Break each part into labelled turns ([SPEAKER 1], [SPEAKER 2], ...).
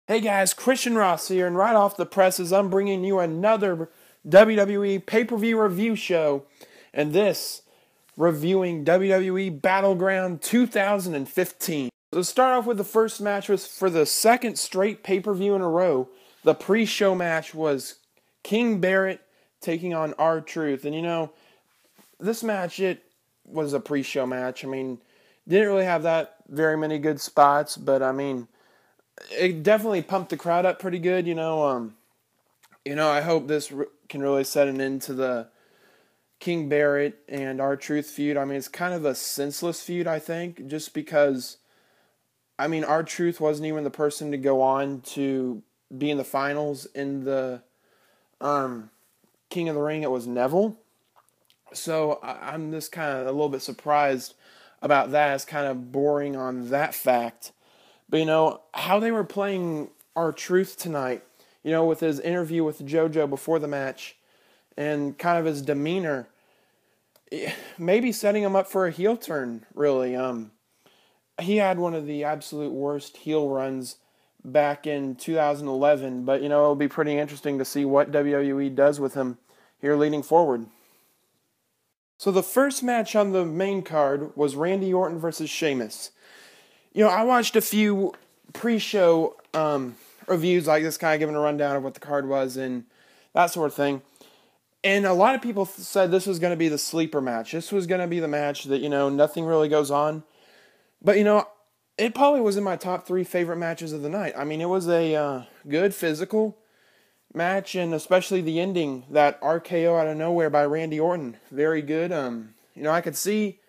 [SPEAKER 1] Hey guys, Christian Ross here, and right off the presses, I'm bringing you another WWE pay-per-view review show, and this reviewing WWE Battleground 2015. So to start off with, the first match was for the second straight pay-per-view in a row. The pre-show match was King Barrett taking on R-Truth, and this match, it was a pre-show match. Didn't really have that very many good spots, but it definitely pumped the crowd up pretty good. I hope this can really set an end to the King Barrett and R-Truth feud. It's kind of a senseless feud, I think, just because, R-Truth wasn't even the person to go on to be in the finals in the King of the Ring. It was Neville. So I'm just kind of a little bit surprised about that. It's kind of boring on that fact. But, how they were playing R-Truth tonight, with his interview with JoJo before the match and kind of his demeanor, maybe setting him up for a heel turn, really. He had one of the absolute worst heel runs back in 2011, but, it'll be pretty interesting to see what WWE does with him here leading forward. So the first match on the main card was Randy Orton versus Sheamus. I watched a few pre-show reviews like this, kind of giving a rundown of what the card was and that sort of thing. And a lot of people said this was going to be the sleeper match. This was going to be the match that, nothing really goes on. But, it probably was in my top 3 favorite matches of the night. It was a good physical match, and especially the ending, that RKO out of nowhere by Randy Orton. Very good. I could see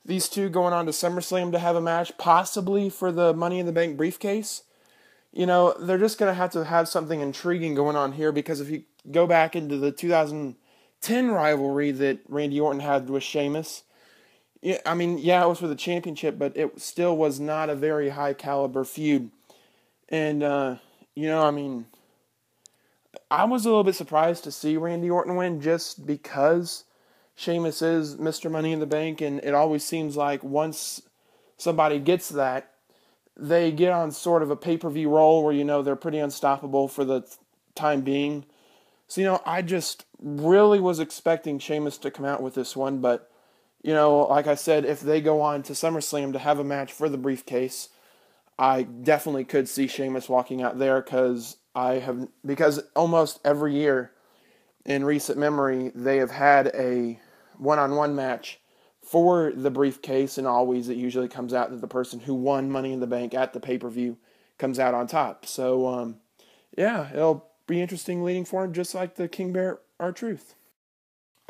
[SPEAKER 1] these two going on to SummerSlam to have a match, possibly for the Money in the Bank briefcase. They're just going to have something intriguing going on here, because if you go back into the 2010 rivalry that Randy Orton had with Sheamus, it was for the championship, but it still was not a very high caliber feud. And, I was a little bit surprised to see Randy Orton win, just because Sheamus is Mr. Money in the Bank, and it always seems like once somebody gets that, they get on sort of a pay-per-view roll where, they're pretty unstoppable for the time being. So, I just really was expecting Sheamus to come out with this one, but, like I said, if they go on to SummerSlam to have a match for the briefcase, I definitely could see Sheamus walking out there, because almost every year in recent memory, they have had a one-on-one match for the briefcase, and always it usually comes out that the person who won Money in the Bank at the pay-per-view comes out on top. So, it'll be interesting leading forward, just like the King Barrett R-Truth.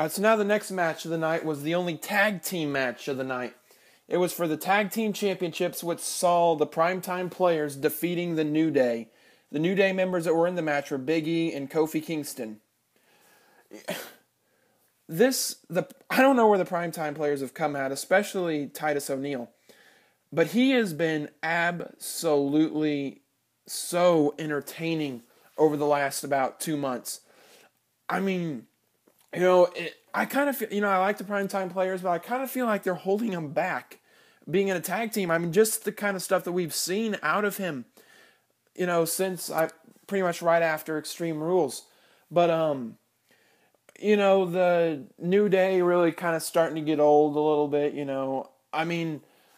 [SPEAKER 1] So now the next match of the night was the only tag team match of the night. It was for the tag team championships, which saw the Primetime Players defeating the New Day. The New Day members that were in the match were Big E and Kofi Kingston. I don't know where the Primetime Players have come at, especially Titus O'Neil, but he has been absolutely so entertaining over the last about 2 months. I kind of feel, I like the Primetime Players, but I kind of feel like they're holding him back being in a tag team. Just the kind of stuff that we've seen out of him, since pretty much right after Extreme Rules. But, the New Day really kind of starting to get old a little bit,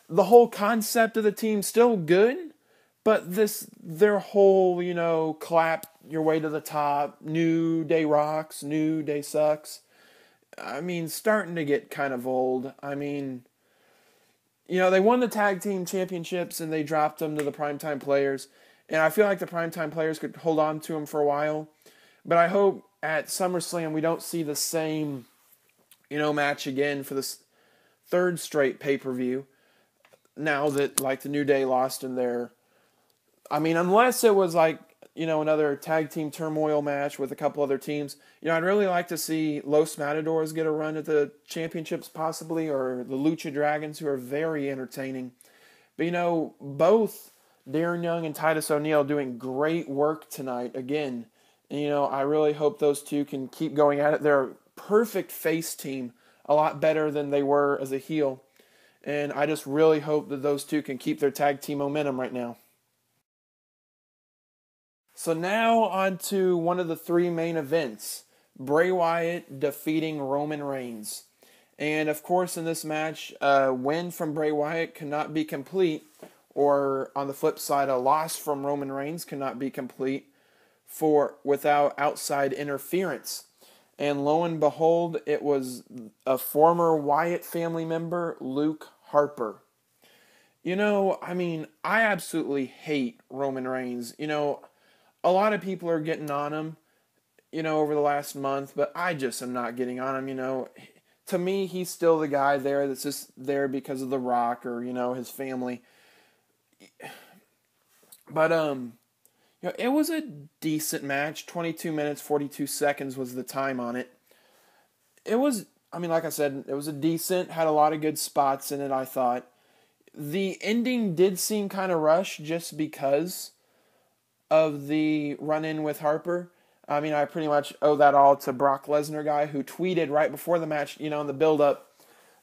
[SPEAKER 1] the whole concept of the team's still good, but their whole, clap your way to the top, New Day rocks, New Day sucks, starting to get kind of old. They won the tag team championships and they dropped them to the Primetime Players, and I feel like the Primetime Players could hold on to them for a while, but I hope at SummerSlam we don't see the same, match again for this third straight pay-per-view, now that, the New Day lost in their, unless it was another tag team turmoil match with a couple other teams. I'd really like to see Los Matadors get a run at the championships possibly, or the Lucha Dragons, who are very entertaining. But, both Darren Young and Titus O'Neil doing great work tonight again. And, I really hope those two can keep going at it. They're a perfect face team, a lot better than they were as a heel. And I just really hope that those two can keep their tag team momentum right now. So now on to one of the three main events, Bray Wyatt defeating Roman Reigns. And of course in this match, a win from Bray Wyatt cannot be complete, or on the flip side, a loss from Roman Reigns cannot be complete without outside interference. And lo and behold, it was a former Wyatt family member, Luke Harper. I absolutely hate Roman Reigns. A lot of people are getting on him, over the last month, but I just am not getting on him. To me, he's still the guy there that's just there because of The Rock or, his family. But, it was a decent match. 22 minutes, 42 seconds was the time on it. It was, like I said, it was had a lot of good spots in it, I thought. The ending did seem kind of rushed just because of the run-in with Harper. I pretty much owe that all to Brock Lesnar guy who tweeted right before the match, in the build-up,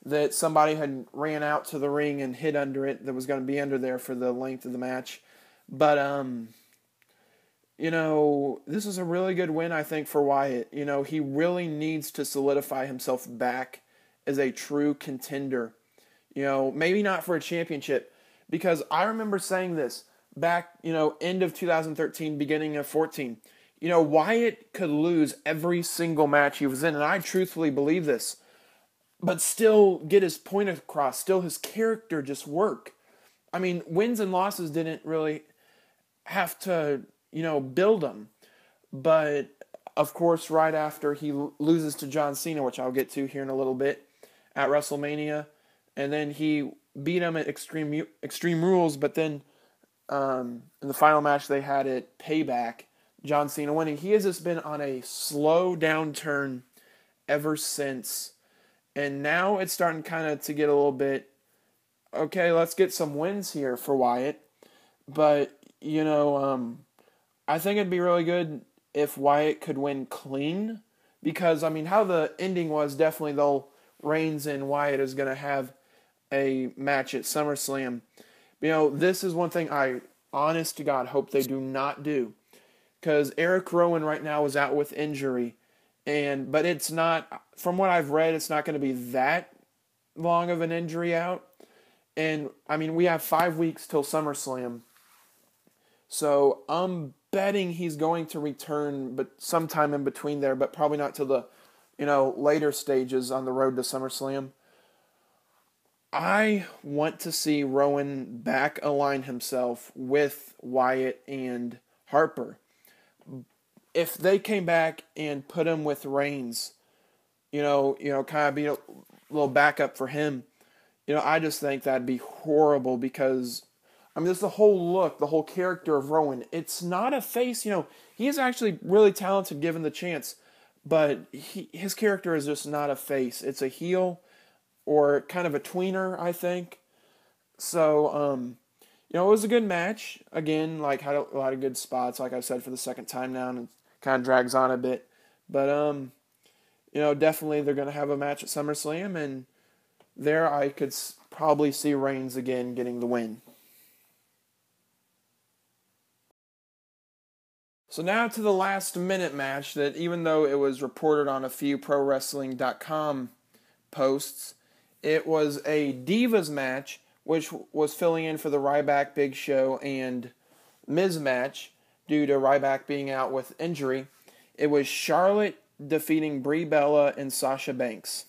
[SPEAKER 1] that somebody had ran out to the ring and hid under it that was going to be under there for the length of the match. But, this is a really good win, I think, for Wyatt. He really needs to solidify himself back as a true contender. Maybe not for a championship, because I remember saying this back, end of 2013, beginning of 14. Wyatt could lose every single match he was in, and I truthfully believe this, but still get his point across, still his character just work. Wins and losses didn't really have to, build him. But, of course, right after he loses to John Cena, which I'll get to here in a little bit, at WrestleMania, and then he beat him at Extreme Rules, but then in the final match they had at Payback, John Cena winning. He has just been on a slow downturn ever since. And now it's starting kind of to get a little bit, okay, let's get some wins here for Wyatt. But, I think it'd be really good if Wyatt could win clean. Because, how the ending was, definitely Reigns and Wyatt is going to have a match at SummerSlam. This is one thing I, honest to God, hope they do not do. Because Eric Rowan right now is out with injury. But it's not, from what I've read, it's not going to be that long of an injury out. And, we have 5 weeks till SummerSlam. So I'm betting he's going to return but sometime in between there, but probably not till the, later stages on the road to SummerSlam. I want to see Rowan back align himself with Wyatt and Harper. If they came back and put him with Reigns, kind of be a little backup for him, I just think that'd be horrible because, just the whole look, the whole character of Rowan. It's not a face, he is actually really talented given the chance, but his character is just not a face. It's a heel or kind of a tweener, I think. So, it was a good match. Again, had a lot of good spots, like I've said for the second time now, and it kind of drags on a bit. But, definitely they're going to have a match at SummerSlam, and there I could probably see Reigns again getting the win. So now to the last minute match that, even though it was reported on a few ProWrestling.com posts, it was a Divas match, which was filling in for the Ryback, Big Show, and Miz match due to Ryback being out with injury. It was Charlotte defeating Brie Bella and Sasha Banks.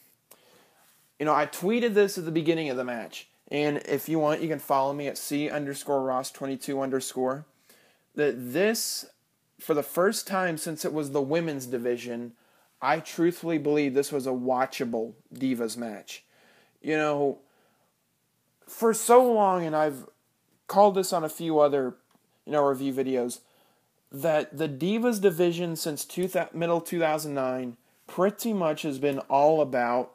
[SPEAKER 1] I tweeted this at the beginning of the match, and if you want, you can follow me at C_Ross22_. That this, for the first time since it was the women's division, I truthfully believe this was a watchable Divas match. For so long, and I've called this on a few other, review videos, that the Divas division since middle 2009 pretty much has been all about,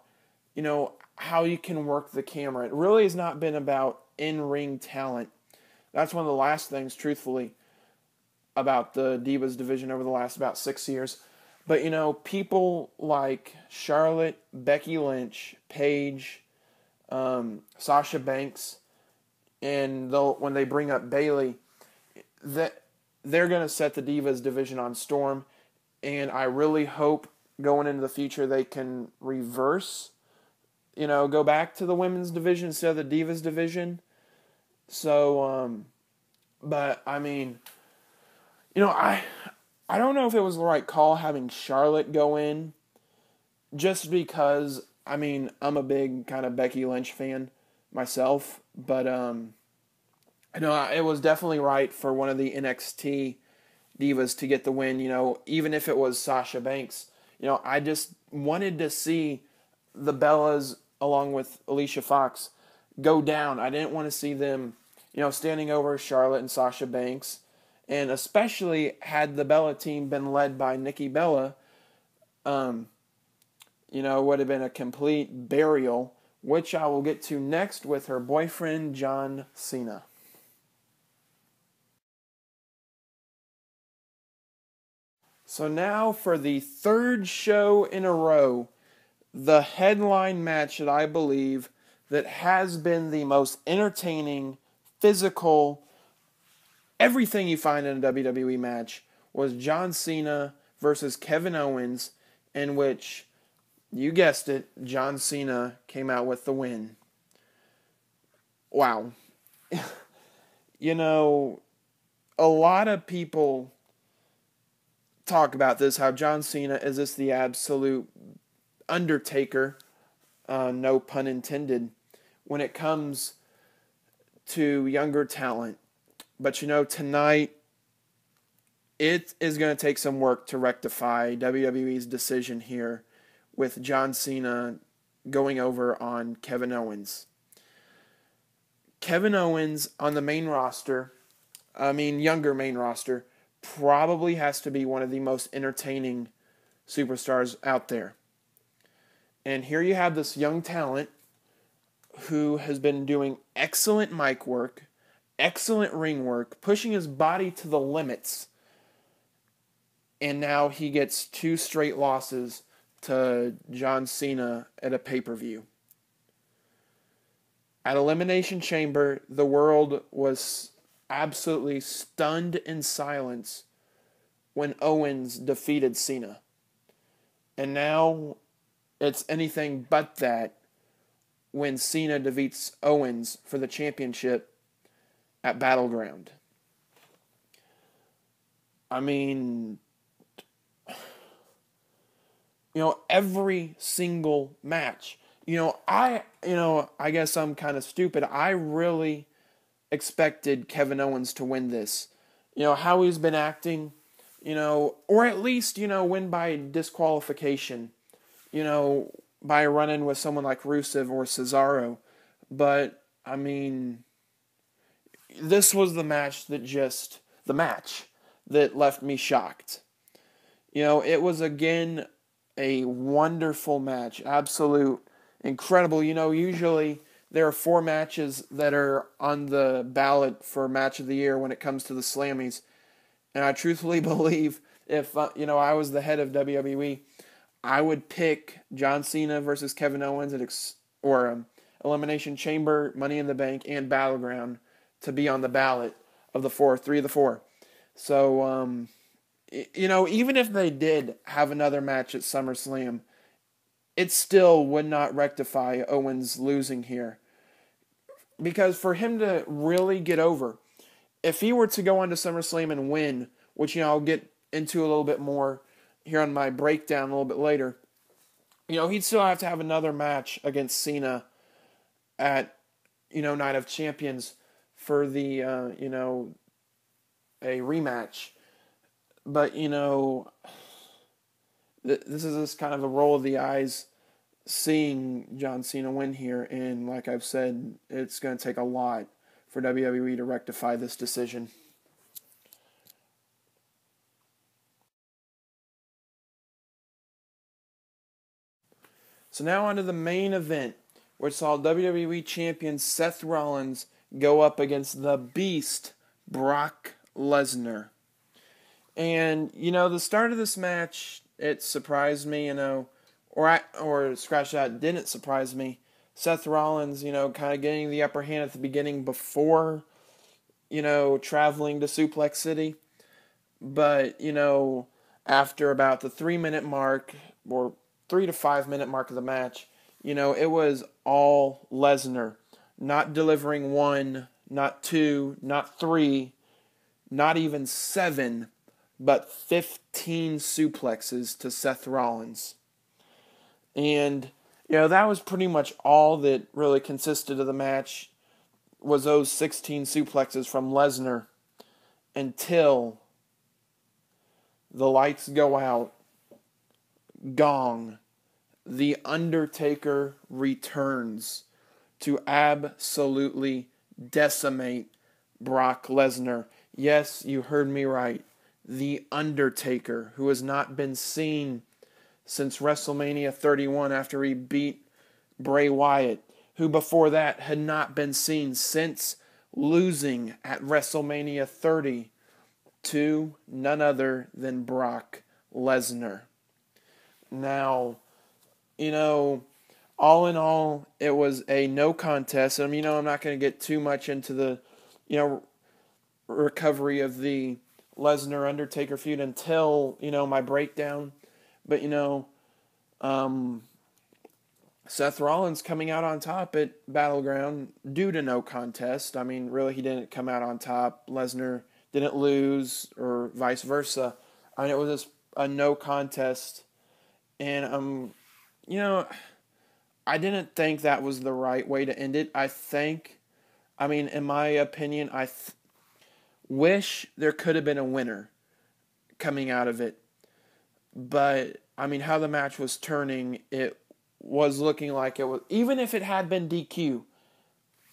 [SPEAKER 1] how you can work the camera. It really has not been about in-ring talent. That's one of the last things, truthfully, about the Divas division over the last about 6 years. But, people like Charlotte, Becky Lynch, Paige, Sasha Banks, and when they bring up Bayley, that they're going to set the Divas division on storm, and I really hope going into the future they can reverse, go back to the women's division instead of the Divas division. So, but I mean, I don't know if it was the right call having Charlotte go in, just because, I mean, I'm a big kind of Becky Lynch fan myself, but it was definitely right for one of the NXT divas to get the win, even if it was Sasha Banks. I just wanted to see the Bellas along with Alicia Fox go down. I didn't want to see them, standing over Charlotte and Sasha Banks. And especially had the Bella team been led by Nikki Bella, would have been a complete burial, which I will get to next with her boyfriend, John Cena. So now for the third show in a row, the headline match that I believe that has been the most entertaining, physical, everything you find in a WWE match was John Cena versus Kevin Owens, in which, you guessed it, John Cena came out with the win. Wow. A lot of people talk about this, how John Cena is just the absolute Undertaker, no pun intended, when it comes to younger talent. But tonight, it is going to take some work to rectify WWE's decision here with John Cena going over on Kevin Owens. Kevin Owens on the main roster, younger main roster, probably has to be one of the most entertaining superstars out there. And here you have this young talent who has been doing excellent mic work, excellent ring work, pushing his body to the limits. And now he gets 2 straight losses to John Cena at a pay-per-view. At Elimination Chamber, the world was absolutely stunned in silence when Owens defeated Cena. And now it's anything but that when Cena defeats Owens for the championship at Battleground. Every single match. I guess I'm kind of stupid. I really expected Kevin Owens to win this. How he's been acting, or at least, win by disqualification, by running with someone like Rusev or Cesaro. But, this was the match that left me shocked. It was, again, a wonderful match. Absolute, incredible. Usually there are 4 matches that are on the ballot for Match of the Year when it comes to the Slammies. And I truthfully believe if, I was the head of WWE, I would pick John Cena versus Kevin Owens or Elimination Chamber, Money in the Bank, and Battleground to be on the ballot of the 3 of the 4. So, even if they did have another match at SummerSlam, it still would not rectify Owens losing here. Because for him to really get over, if he were to go on to SummerSlam and win, which, I'll get into a little bit more here on my breakdown a little bit later, he'd still have to have another match against Cena at, Night of Champions for the, a rematch. But, this is just kind of a roll of the eyes seeing John Cena win here. And like I've said, it's going to take a lot for WWE to rectify this decision. So now on to the main event, which saw WWE Champion Seth Rollins go up against the Beast, Brock Lesnar. And, the start of this match, it surprised me, or scratch that, didn't surprise me. Seth Rollins, kind of getting the upper hand at the beginning before, traveling to Suplex City. But, after about the 3 minute mark, or 3 to 5 minute mark of the match, it was all Lesnar. Not delivering one, not two, not three, not even seven, but 15 suplexes to Seth Rollins. And, that was pretty much all that really consisted of the match, was those 16 suplexes from Lesnar, until the lights go out, gong, The Undertaker returns to absolutely decimate Brock Lesnar. Yes, you heard me right. The Undertaker, who has not been seen since WrestleMania 31 after he beat Bray Wyatt, who before that had not been seen since losing at WrestleMania 30 to none other than Brock Lesnar. Now, all in all, it was a no contest. I'm not going to get too much into the, recovery of the Lesnar Undertaker feud until, my breakdown. But, Seth Rollins coming out on top at Battleground due to no contest. Really, he didn't come out on top. Lesnar didn't lose, or vice versa. It was just a no contest. And, I didn't think that was the right way to end it. In my opinion, wish there could have been a winner coming out of it. But, how the match was turning, it was looking like it was, even if it had been DQ,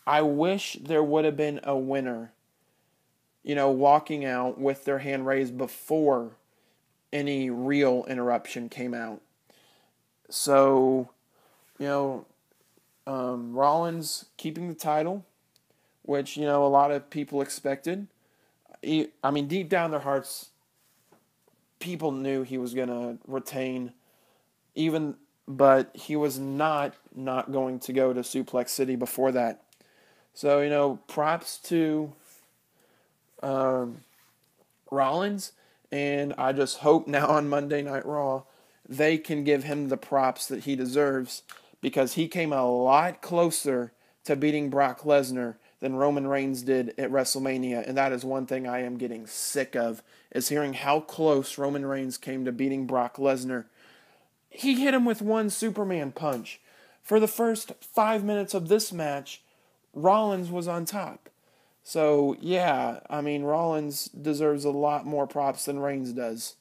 [SPEAKER 1] I wish there would have been a winner, walking out with their hand raised before any real interruption came out. So, Rollins keeping the title, which, a lot of people expected. Deep down in their hearts, people knew he was going to retain, but he was not going to go to Suplex City before that. So, props to Rollins, and I just hope now on Monday Night Raw they can give him the props that he deserves, because he came a lot closer to beating Brock Lesnar than Roman Reigns did at WrestleMania, and that is one thing I am getting sick of, is hearing how close Roman Reigns came to beating Brock Lesnar. He hit him with one Superman punch. For the first 5 minutes of this match, Rollins was on top. So, yeah, Rollins deserves a lot more props than Reigns does.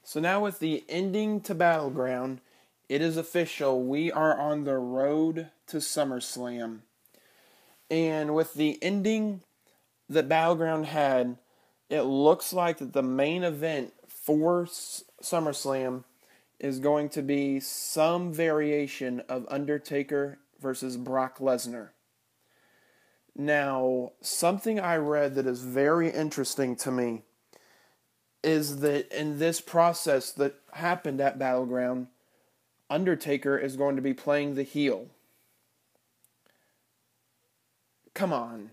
[SPEAKER 1] So now with the ending to Battleground, it is official. We are on the road to SummerSlam. And with the ending that Battleground had, it looks like that the main event for SummerSlam is going to be some variation of Undertaker versus Brock Lesnar. Now, something I read that is very interesting to me is that in this process that happened at Battleground, Undertaker is going to be playing the heel. Come on.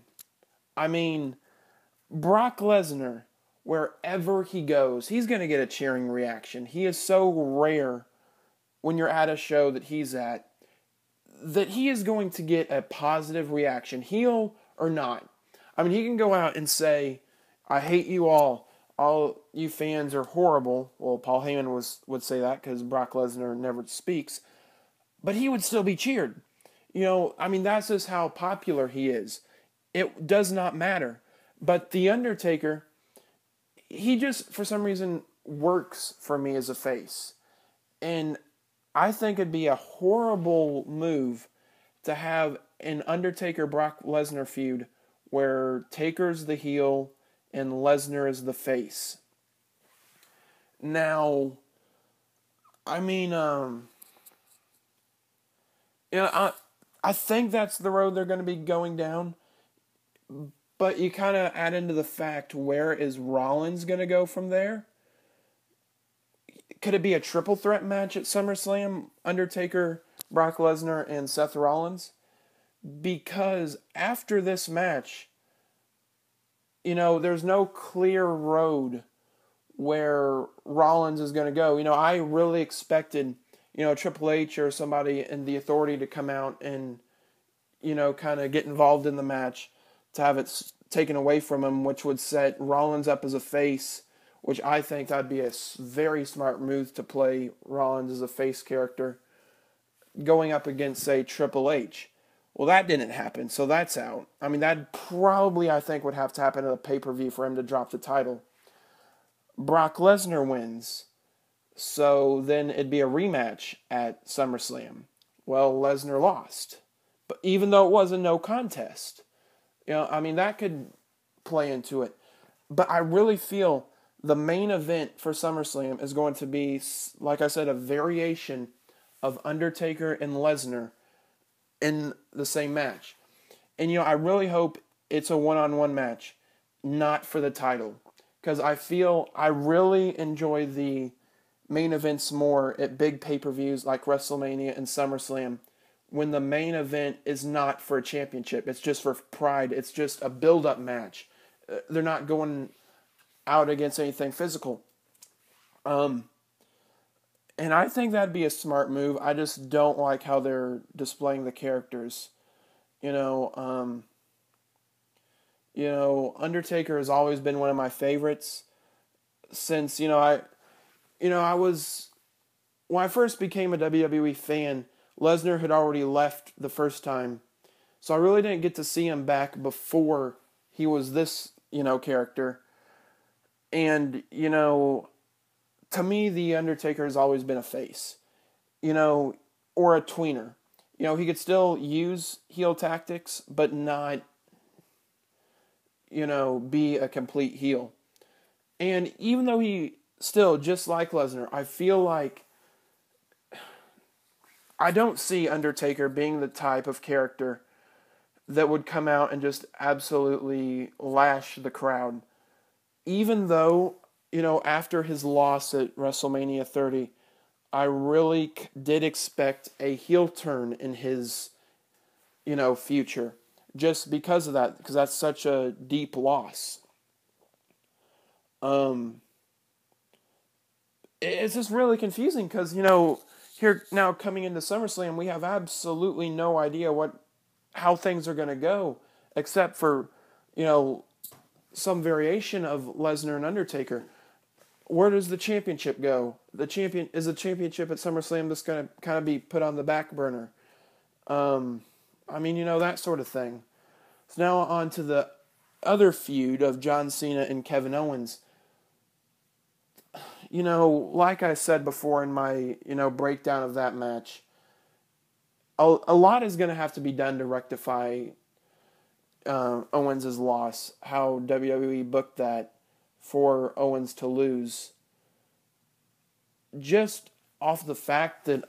[SPEAKER 1] Brock Lesnar, wherever he goes, he's going to get a cheering reaction. He is so rare when you're at a show that he's at, that he is going to get a positive reaction, heel or not. He can go out and say, I hate you all you fans are horrible. Well, Paul Heyman would say that because Brock Lesnar never speaks, but he would still be cheered. That's just how popular he is. It does not matter. But The Undertaker, he just, for some reason, works for me as a face. And I think it'd be a horrible move to have an Undertaker-Brock Lesnar feud where Taker's the heel and Lesnar is the face. Now, I think that's the road they're going to be going down. But you kind of add into the fact, where is Rollins going to go from there? Could it be a triple threat match at SummerSlam? Undertaker, Brock Lesnar and Seth Rollins, because after this match, there's no clear road where Rollins is going to go. I really expected, Triple H or somebody in the Authority to come out and, kind of get involved in the match to have it taken away from him, which would set Rollins up as a face, which I think that'd be a very smart move to play Rollins as a face character going up against, say, Triple H. Well, that didn't happen, so that's out. I mean, that probably, I think, would have to happen at a pay-per-view for him to drop the title. Brock Lesnar wins, so then it'd be a rematch at SummerSlam. Well, Lesnar lost, but even though it was a no contest, that could play into it. But I really feel the main event for SummerSlam is going to be, like I said, a variation of Undertaker and Lesnar in the same match. And, I really hope it's a one-on-one match, not for the title. Because I really enjoy the main events more at big pay-per-views like WrestleMania and SummerSlam when the main event is not for a championship. It's just for pride. It's just a build-up match. They're not going out against anything physical. And I think that'd be a smart move. I just don't like how they're displaying the characters. Undertaker has always been one of my favorites since, I was, when I first became a WWE fan, Lesnar had already left the first time. So I really didn't get to see him back before he was this, character. And, to me, The Undertaker has always been a face, or a tweener. He could still use heel tactics, but not, be a complete heel. And even though he still, just like Lesnar, I feel like I don't see Undertaker being the type of character that would come out and just absolutely lash the crowd. Even though, after his loss at WrestleMania 30, I really did expect a heel turn in his, future. Just because of that, because that's such a deep loss. It's just really confusing because, here now coming into SummerSlam, we have absolutely no idea how things are going to go, except for, some variation of Lesnar and Undertaker. Where does the championship go? Is the championship at SummerSlam just going to kind of be put on the back burner? That sort of thing. So now on to the other feud of John Cena and Kevin Owens. Like I said before in my, breakdown of that match, a lot is going to have to be done to rectify Owens' loss, how WWE booked that for Owens to lose. Just off the fact that,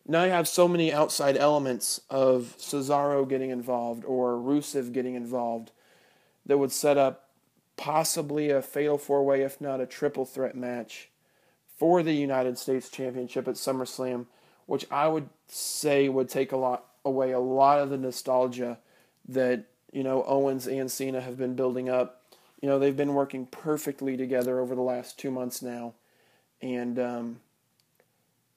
[SPEAKER 1] now you have so many outside elements of Cesaro getting involved or Rusev getting involved that would set up possibly a fatal four-way, if not a triple threat match for the United States Championship at SummerSlam, which I would say would take away a lot of the nostalgia that, Owens and Cena have been building up. They've been working perfectly together over the last 2 months now. And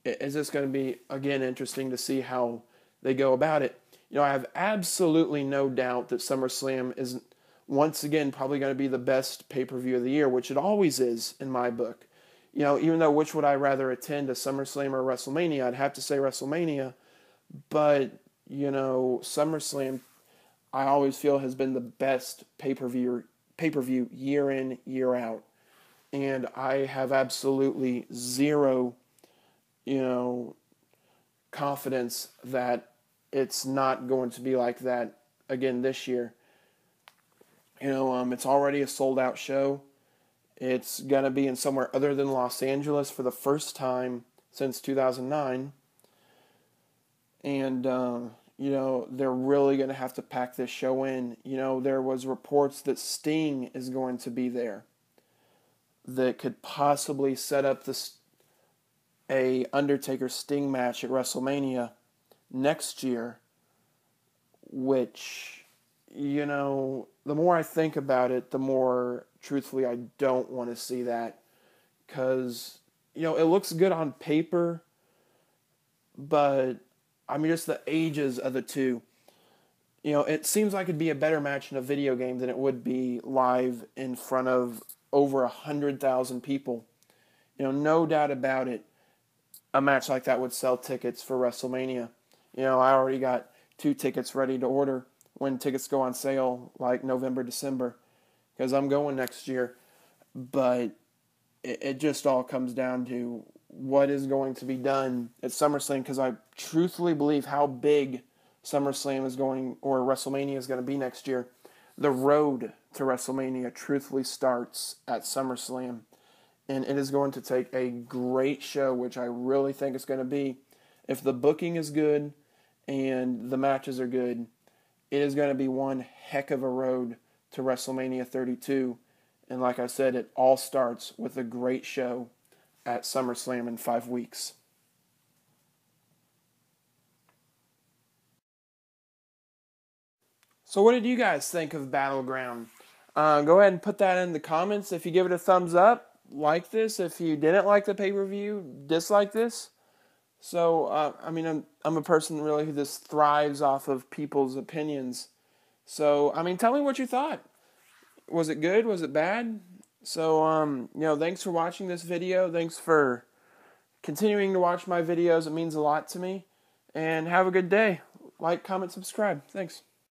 [SPEAKER 1] it's just going to be, again, interesting to see how they go about it. I have absolutely no doubt that SummerSlam is, once again, probably going to be the best pay-per-view of the year, which it always is in my book. Even though which would I rather attend, a SummerSlam or WrestleMania, I'd have to say WrestleMania. But, SummerSlam, I always feel, has been the best pay-per-view year in, year out. And I have absolutely zero, confidence that it's not going to be like that again this year. It's already a sold-out show. It's going to be in somewhere other than Los Angeles for the first time since 2009. And, they're really going to have to pack this show in. There was reports that Sting is going to be there that could possibly set up this, a Undertaker Sting match at WrestleMania next year, which, the more I think about it, the more truthfully I don't want to see that, because, it looks good on paper, but just the ages of the two. It seems like it'd be a better match in a video game than it would be live in front of over 100,000 people. No doubt about it, a match like that would sell tickets for WrestleMania. I already got 2 tickets ready to order when tickets go on sale, like November, December, because I'm going next year. But it just all comes down to what is going to be done at SummerSlam, because I truthfully believe how big SummerSlam is going, or WrestleMania is going to be next year. The road to WrestleMania truthfully starts at SummerSlam, and it is going to take a great show, which I really think it's going to be. If the booking is good and the matches are good, it is going to be one heck of a road to WrestleMania 32. And like I said, it all starts with a great show at SummerSlam in 5 weeks. So what did you guys think of Battleground? Go ahead and put that in the comments. If you give it a thumbs up, like this. If you didn't like the pay-per-view, dislike this. So, I'm a person really who just thrives off of people's opinions. So, tell me what you thought. Was it good? Was it bad? So, thanks for watching this video. Thanks for continuing to watch my videos. It means a lot to me. And have a good day. Like, comment, subscribe. Thanks.